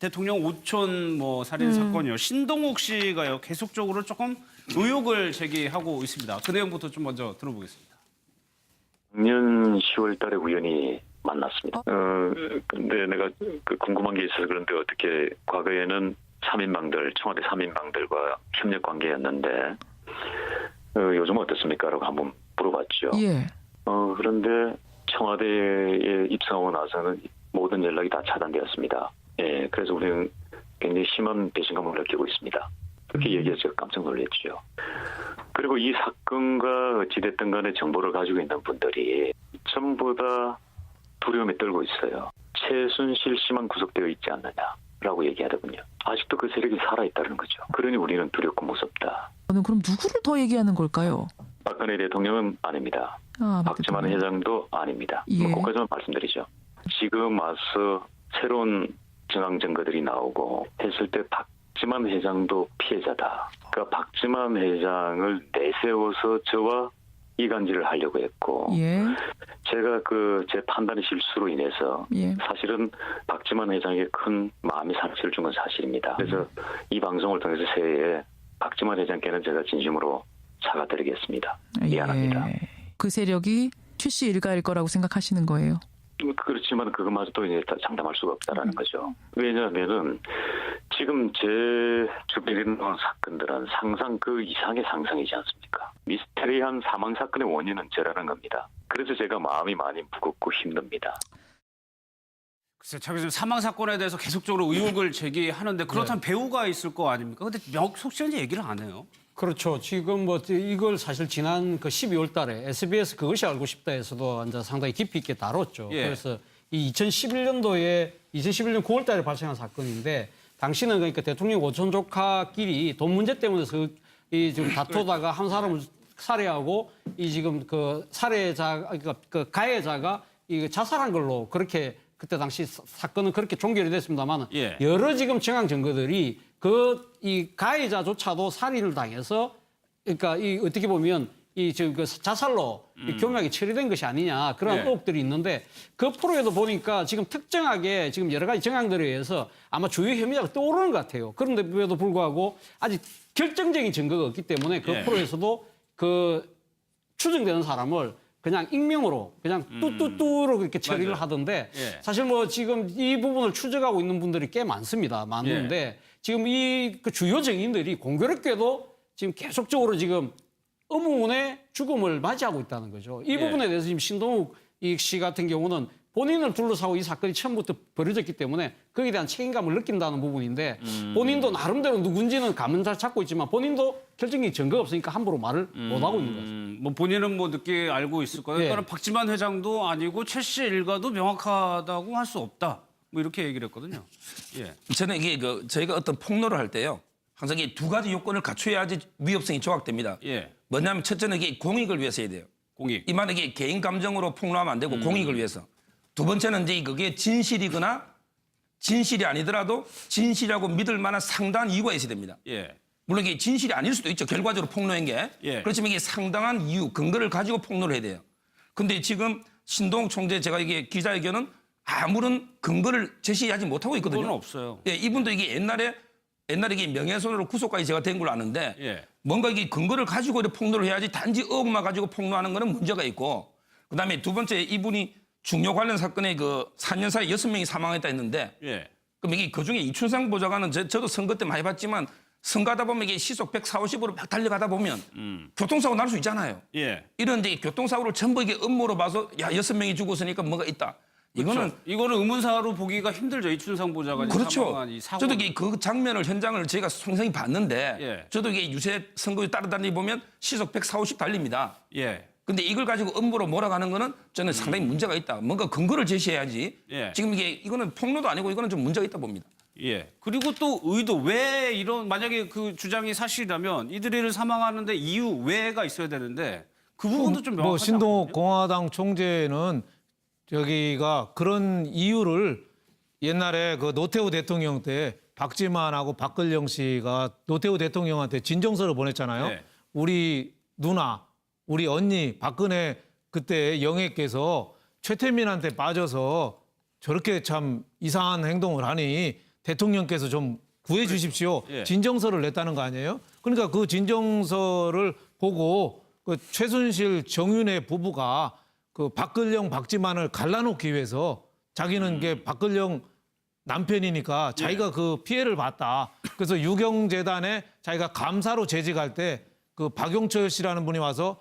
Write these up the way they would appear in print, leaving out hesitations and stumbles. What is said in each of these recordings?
대통령 오촌 살인 사건이요. 신동욱 씨가요 계속적으로 조금 의혹을 제기하고 있습니다. 그 내용부터 좀 먼저 들어보겠습니다. 작년 10월 달에 우연히 만났습니다. 근데 내가 궁금한 게 있어서 그런데 어떻게 과거에는 3인방들, 청와대 3인방들과 협력 관계였는데 요즘은 어떻습니까? 라고 한번 물어봤죠. 예. 그런데 청와대에 입성하고 나서는 모든 연락이 다 차단되었습니다. 예, 그래서 우리는 굉장히 심한 배신감을 느끼고 있습니다. 그렇게 얘기해서 제가 깜짝 놀랐죠. 그리고 이 사건과 어찌됐든 간에 정보를 가지고 있는 분들이 전부 다 두려움에 떨고 있어요. 최순실 씨만 구속되어 있지 않느냐라고 얘기하더군요. 아직도 그 세력이 살아있다는 거죠. 그러니 우리는 두렵고 무섭다. 저는 그럼 누구를 더 얘기하는 걸까요? 박근혜 대통령은 아닙니다. 박지만 회장도 아닙니다. 예. 그것까지만 말씀드리죠. 지금 와서 새로운 정황 증거들이 나오고 했을 때 박지만 회장도 피해자다. 그러니까 박지만 회장을 내세워서 저와 이간질을 하려고 했고 예. 제가 제 판단의 실수로 인해서 예. 사실은 박지만 회장에게 큰 마음의 상처를 준 건 사실입니다. 그래서 이 방송을 통해서 새해에 박지만 회장께는 제가 진심으로 사과드리겠습니다. 미안합니다. 예. 그 세력이 최씨 일가일 거라고 생각하시는 거예요? 그렇지만 그것마저도 이제 다 장담할 수가 없다라는 거죠. 왜냐하면은 지금 제 주변에 있는 사건들은 상상 그 이상의 상상이지 않습니까? 미스테리한 사망 사건의 원인은 저라는 겁니다. 그래서 제가 마음이 많이 무겁고 힘듭니다. 글쎄, 자기 사망 사건에 대해서 계속적으로 의혹을 제기하는데 그렇다면 배우가 있을 거 아닙니까? 근데 속시원히 얘기를 안 해요. 그렇죠. 지금 이걸 사실 지난 12월 달에 SBS 그것이 알고 싶다에서도 이제 상당히 깊이 있게 다뤘죠. 예. 그래서 이 2011년 9월 달에 발생한 사건인데 당시는 그러니까 대통령 오촌 조카끼리 돈 문제 때문에 지금 다투다가 한 사람을 살해하고 지금 그 살해자 그러니까 그 가해자가 자살한 걸로 그렇게 그때 당시 사건은 그렇게 종결이 됐습니다만 예. 여러 지금 정황 증거들이 이 가해자조차도 살인을 당해서 그러니까 어떻게 보면 자살로 경락이 처리된 것이 아니냐 그런 예. 의혹들이 있는데 그 프로에도 보니까 지금 특정하게 지금 여러 가지 정황들에 의해서 아마 주요 혐의자가 떠오르는 것 같아요. 그런데도 불구하고 아직 결정적인 증거가 없기 때문에 그 예. 프로에서도 추정되는 사람을 그냥 익명으로 그냥 뚜뚜뚜로 그렇게 처리를 맞아요. 하던데 예. 사실 지금 이 부분을 추적하고 있는 분들이 꽤 많은데 예. 지금 그 주요 증인들이 공교롭게도 지금 계속적으로 지금 의문의 죽음을 맞이하고 있다는 거죠. 이 예. 부분에 대해서 지금 신동욱 씨 같은 경우는 본인을 둘러싸고 이 사건이 처음부터 벌어졌기 때문에 거기에 대한 책임감을 느낀다는 부분인데 본인도 나름대로 누군지는 감은 잘 찾고 있지만 본인도 결정적인 증거가 없으니까 함부로 말을 못하고 있는 거죠. 본인은 늦게 알고 있을 거예요. 예. 그러니까 박지만 회장도 아니고 최 씨 일가도 명확하다고 할 수 없다. 이렇게 얘기를 했거든요. 예. 저는 이게 저희가 어떤 폭로를 할 때요. 항상 이 두 가지 요건을 갖춰야지 위협성이 조각됩니다. 예. 뭐냐면 첫째는 이게 공익을 위해서 해야 돼요. 공익. 이 말은 이게 개인 감정으로 폭로하면 안 되고 공익을 위해서. 두 번째는 이제 그게 진실이거나 진실이 아니더라도 진실이라고 믿을 만한 상당한 이유가 있어야 됩니다. 예. 물론 이게 진실이 아닐 수도 있죠. 결과적으로 폭로한 게. 예. 그렇지만 이게 상당한 이유, 근거를 가지고 폭로를 해야 돼요. 근데 지금 신동욱 총재 제가 이게 기자회견은 아무런 근거를 제시하지 못하고 있거든요. 그건 없어요. 예, 이분도 이게 옛날에 이게 명예훼손으로 구속까지 제가 된 걸로 아는데 예. 뭔가 이게 근거를 가지고 이렇게 폭로를 해야지 단지 의혹만 가지고 폭로하는 거는 문제가 있고 그다음에 두 번째 이분이 중요 관련 사건에 4년 사이에 6명이 사망했다 했는데 예. 그럼 이게 그중에 이춘상 보좌관은 저도 선거 때 많이 봤지만 선거하다 보면 이게 시속 140, 50으로 막 달려가다 보면 교통사고 날 수 있잖아요. 예. 이런데 교통사고를 전부 이게 음모로 봐서 6명이 죽었으니까 뭐가 있다. 이거는 이거는 의문사로 보기가 힘들죠. 이춘상 보좌관이 그렇죠. 사망한 이 사고. 저도 이게 그 현장을 저희가 송생히 봤는데 예. 저도 이게 유세 선거에 따라다니 보면 시속 140, 50 달립니다. 예. 근데 이걸 가지고 음모로 몰아가는 거는 저는 상당히 문제가 있다. 뭔가 근거를 제시해야지. 예. 지금 이거는 폭로도 아니고 이거는 좀 문제가 있다 봅니다. 예. 그리고 또 의도 왜 만약에 그 주장이 사실이라면 이들이 사망하는데 이유 왜가 있어야 되는데 그 부분도 좀 명확하지 신동욱 않거든요? 공화당 총재는 저기가 그런 이유를 옛날에 노태우 대통령 때 박지만하고 박근영 씨가 노태우 대통령한테 진정서를 보냈잖아요. 네. 우리 누나, 우리 언니 박근혜 그때 영예께서 최태민한테 빠져서 저렇게 참 이상한 행동을 하니 대통령께서 좀 구해 주십시오. 예. 진정서를 냈다는 거 아니에요? 그러니까 그 진정서를 보고 그 최순실 정윤회 부부가 그 박근령 박지만을 갈라놓기 위해서 자기는 게 박근령 남편이니까 자기가 그 피해를 봤다. 그래서 유경재단에 자기가 감사로 재직할 때 그 박용철 씨라는 분이 와서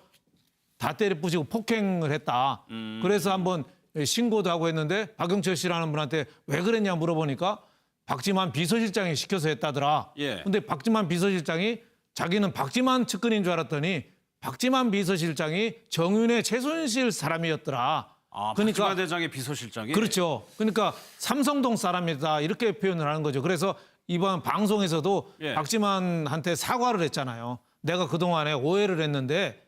다 때려 부시고 폭행을 했다. 그래서 한번 신고도 하고 했는데 박용철 씨라는 분한테 왜 그랬냐 물어보니까 박지만 비서실장이 시켜서 했다더라. 예. 근데 박지만 비서실장이 자기는 박지만 측근인 줄 알았더니 박지만 비서실장이 정윤회 최순실 사람이었더라. 아, 그러니까 박지만 대장의 비서실장이. 그렇죠. 그러니까 삼성동 사람이다 이렇게 표현을 하는 거죠. 그래서 이번 방송에서도 예. 박지만한테 사과를 했잖아요. 내가 그동안에 오해를 했는데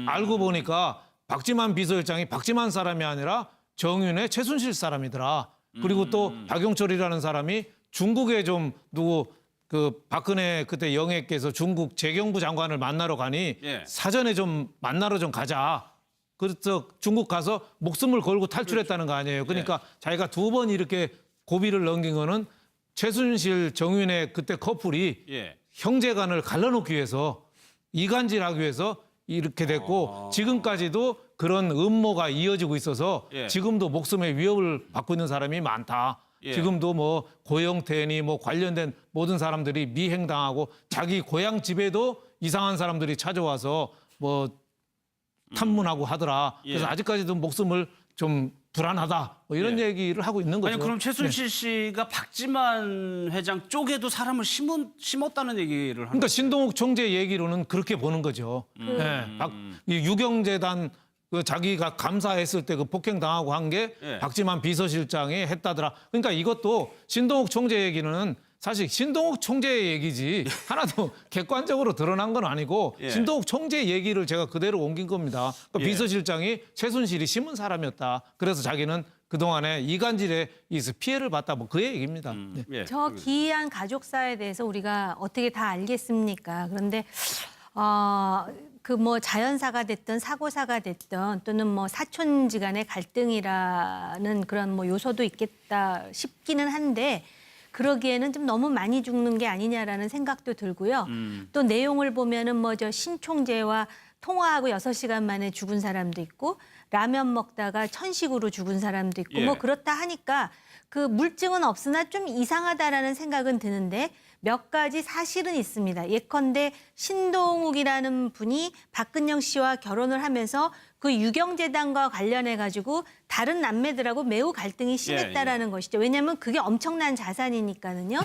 알고 보니까 박지만 비서실장이 박지만 사람이 아니라 정윤회 최순실 사람이더라. 그리고 또 박용철이라는 사람이 중국에 좀 누구 그 박근혜 그때 영예께서 중국 재경부 장관을 만나러 가니 예. 사전에 좀 만나러 좀 가자. 그래서 중국 가서 목숨을 걸고 탈출했다는 거 아니에요. 그러니까 자기가 2번 이렇게 고비를 넘긴 거는 최순실 정윤회 그때 커플이 예. 형제간을 갈라놓기 위해서 이간질하기 위해서 이렇게 됐고 지금까지도 그런 음모가 이어지고 있어서 예. 지금도 목숨의 위협을 받고 있는 사람이 많다. 예. 지금도 뭐 고영태니 뭐 관련된 모든 사람들이 미행당하고 자기 고향 집에도 이상한 사람들이 찾아와서 뭐 탐문하고 하더라. 그래서 예. 아직까지도 목숨을 좀 불안하다. 뭐 이런 예. 얘기를 하고 있는 거죠. 아니 그럼 최순실 씨가 박지만 회장 쪽에도 사람을 심었다는 얘기를 하는 그러니까 신동욱 총재 얘기로는 그렇게 보는 거죠. 이 유경재단 그 자기가 감사했을 때 그 폭행 당하고 한 게 예. 박지만 비서실장이 했다더라. 그러니까 이것도 신동욱 총재 얘기는 사실 신동욱 총재의 얘기지 하나도 객관적으로 드러난 건 아니고 예. 신동욱 총재 얘기를 제가 그대로 옮긴 겁니다. 그러니까 예. 비서실장이 최순실이 심은 사람이었다. 그래서 자기는 그동안에 이간질에 있어 피해를 봤다. 뭐 그 얘기입니다. 예. 예. 저 기이한 가족사에 대해서 우리가 어떻게 다 알겠습니까? 그런데 그 뭐 자연사가 됐든 사고사가 됐든 또는 뭐 사촌지간의 갈등이라는 그런 뭐 요소도 있겠다 싶기는 한데 그러기에는 좀 너무 많이 죽는 게 아니냐라는 생각도 들고요. 또 내용을 보면은 뭐 저 신 총재와 통화하고 6시간 만에 죽은 사람도 있고 라면 먹다가 천식으로 죽은 사람도 있고 예. 뭐 그렇다 하니까 그 물증은 없으나 좀 이상하다라는 생각은 드는데 몇 가지 사실은 있습니다. 예컨대 신동욱이라는 분이 박근영 씨와 결혼을 하면서 그 유경재단과 관련해 가지고 다른 남매들하고 매우 갈등이 심했다라는 것이죠. 왜냐하면 그게 엄청난 자산이니까는요.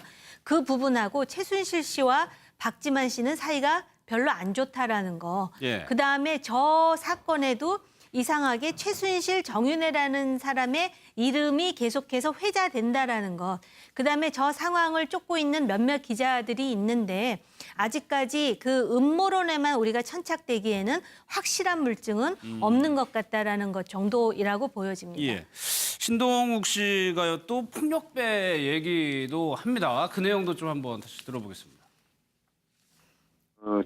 그 부분하고 최순실 씨와 박지만 씨는 사이가 별로 안 좋다라는 거. 예. 그다음에 저 사건에도 이상하게 최순실 정윤회라는 사람의 이름이 계속해서 회자된다라는 것. 그다음에 저 상황을 쫓고 있는 몇몇 기자들이 있는데 아직까지 그 음모론에만 우리가 천착되기에는 확실한 물증은 없는 것 같다라는 것 정도이라고 보여집니다. 예. 신동욱 씨가요 또 폭력배 얘기도 합니다. 그 내용도 좀 한번 다시 들어보겠습니다.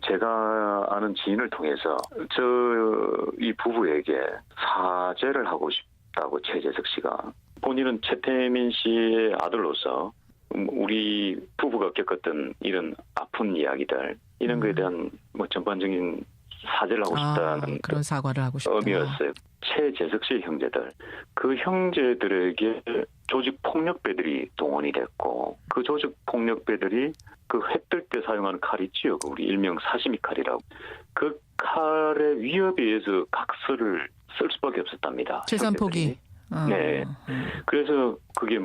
제가 아는 지인을 통해서 이 부부에게 사죄를 하고 싶다고 최재석 씨가 본인은 최태민 씨의 아들로서 우리 부부가 겪었던 이런 아픈 이야기들 이런 거에 대한 뭐 전반적인 사죄를 하고 싶다는 그런 사과를 하고 싶다. 의미였어요. 최재석 씨의 형제들, 그 형제들에게 조직 폭력배들이 동원이 됐고 그 조직 폭력배들이 그 회 뜰 때 사용하는 칼 있지요. 우리 일명 사시미 칼이라고. 그 칼의 위협에 의해서 각서를 쓸 수밖에 없었답니다. 최산폭이. 네. 그래서 그게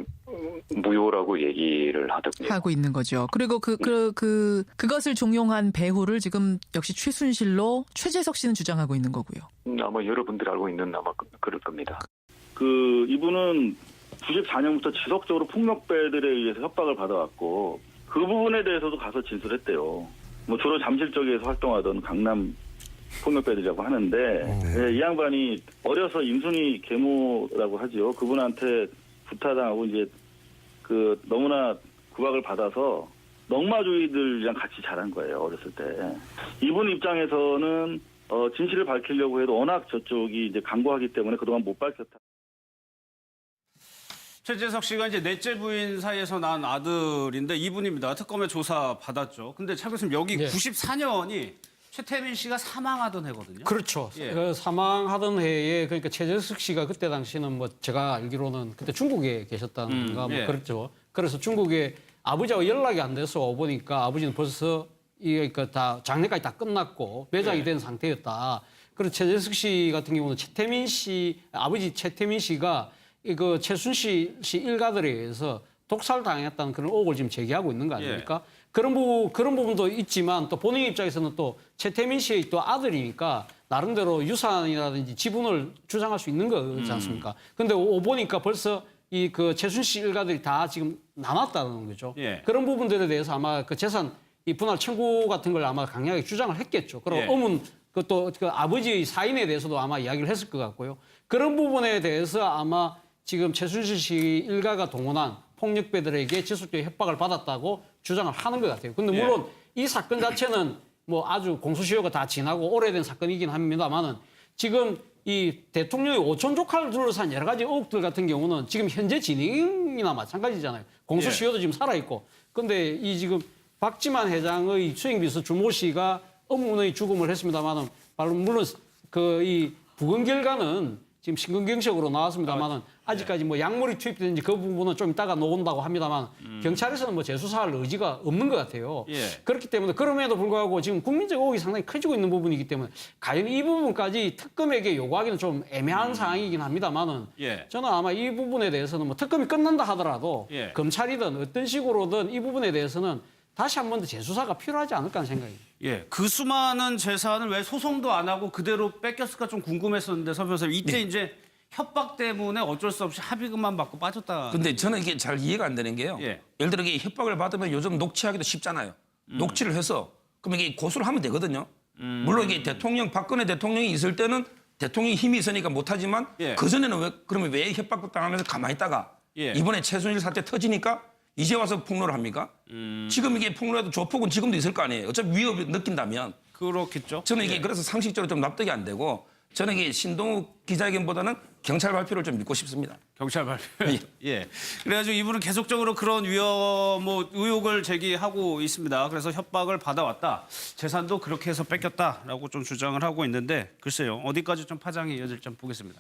무효라고 얘기를 하더군요. 하고 있는 거죠. 그리고 그것을 종용한 배후를 지금 역시 최순실로 최재석 씨는 주장하고 있는 거고요. 아마 여러분들이 알고 있는 아마 그럴 겁니다. 이분은 94년부터 지속적으로 폭력배들에 의해서 협박을 받아왔고 그 부분에 대해서도 가서 진술했대요. 뭐 주로 잠실적에서 활동하던 강남 폭력배들이라고 하는데 이 양반이 어려서 임순희 계모라고 하죠. 그분한테 부타당하고 이제 그 너무나 구박을 받아서 넉마주의들이랑 같이 자란 거예요. 어렸을 때. 이분 입장에서는 진실을 밝히려고 해도 워낙 저쪽이 이제 강고하기 때문에 그동안 못 밝혔다. 최재석 씨가 이제 넷째 부인 사이에서 낳은 아들인데 이분입니다. 특검에 조사 받았죠. 근데 차 교수님 여기 예. 94년이 최태민 씨가 사망하던 해거든요. 그렇죠. 예. 그 사망하던 해에 그러니까 최재석 씨가 그때 당시는 뭐 제가 알기로는 그때 중국에 계셨다는가 뭐 예. 그랬죠. 그래서 중국에 아버지하고 연락이 안 돼서 보니까 아버지는 벌써 이거 다 장례까지 다 끝났고 매장이 예. 된 상태였다. 그래서 최재석 씨 같은 경우는 최태민 씨 아버지 최태민 씨가 이거 최순실 씨 일가들에 의해서 독살당했다는 그런 의혹을 지금 제기하고 있는 거 아닙니까? 그런 부분도 있지만 또 본인 입장에서는 또 최태민 씨의 또 아들이니까 나름대로 유산이라든지 지분을 주장할 수 있는 거지 않습니까? 근데 보니까 벌써 이 그 최순실 일가들이 다 지금 나눴다는 거죠. 예. 그런 부분들에 대해서 아마 그 재산 이 분할 청구 같은 걸 아마 강하게 주장을 했겠죠. 그리고 예. 어문 그또 그 아버지의 사인에 대해서도 아마 이야기를 했을 것 같고요. 그런 부분에 대해서 아마 지금 최순실 씨 일가가 동원한 폭력배들에게 지속적인 협박을 받았다고 주장을 하는 것 같아요. 근데 물론 이 사건 자체는 뭐 아주 공소시효가 다 지나고 오래된 사건이긴 합니다만은 지금 이 대통령의 오촌 조카를 둘러싼 여러 가지 의혹들 같은 경우는 지금 현재 진행이나 마찬가지잖아요. 공소시효도 지금 살아있고. 근데 이 지금 박지만 회장의 수행비서 주모 씨가 업무의 죽음을 했습니다만은 물론 그 이 부검 결과는 지금 심근경색으로 나왔습니다만은 아직까지 뭐 약물이 투입되는지 그 부분은 좀 이따가 나온다고 합니다만 경찰에서는 뭐 재수사할 의지가 없는 것 같아요. 예. 그렇기 때문에 그럼에도 불구하고 지금 국민적 의혹이 상당히 커지고 있는 부분이기 때문에 과연 이 부분까지 특검에게 요구하기는 좀 애매한 상황이긴 합니다만은 예. 저는 아마 이 부분에 대해서는 뭐 특검이 끝난다 하더라도 예. 검찰이든 어떤 식으로든 이 부분에 대해서는 다시 한 번 더 재수사가 필요하지 않을까 하는 생각입니다. 예, 그 수많은 재산을 왜 소송도 안 하고 그대로 뺏겼을까 좀 궁금했었는데 서 변호사님 이때 이제 협박 때문에 어쩔 수 없이 합의금만 받고 빠졌다. 근데 저는 이게 잘 이해가 안 되는 게요. 예. 예를 들어 이게 협박을 받으면 요즘 녹취하기도 쉽잖아요. 녹취를 해서 그러면 이게 고소를 하면 되거든요. 물론 이게 박근혜 대통령이 있을 때는 대통령이 힘이 있으니까 못하지만 예. 그전에는 그러면 왜 협박당하면서 가만히 있다가 예. 이번에 최순실 사태 터지니까 이제 와서 폭로를 합니까? 지금 이게 폭로해도 조폭은 지금도 있을 거 아니에요. 어차피 위협을 느낀다면. 그렇겠죠. 저는 이게 그래서 상식적으로 좀 납득이 안 되고 저는 이게 신동욱 기자회견보다는 경찰 발표를 좀 믿고 싶습니다. 경찰 발표. 예. 그래가지고 이분은 계속적으로 그런 의혹을 제기하고 있습니다. 그래서 협박을 받아왔다. 재산도 그렇게 해서 뺏겼다라고 좀 주장을 하고 있는데 글쎄요. 어디까지 좀 파장이 이어질지 좀 보겠습니다.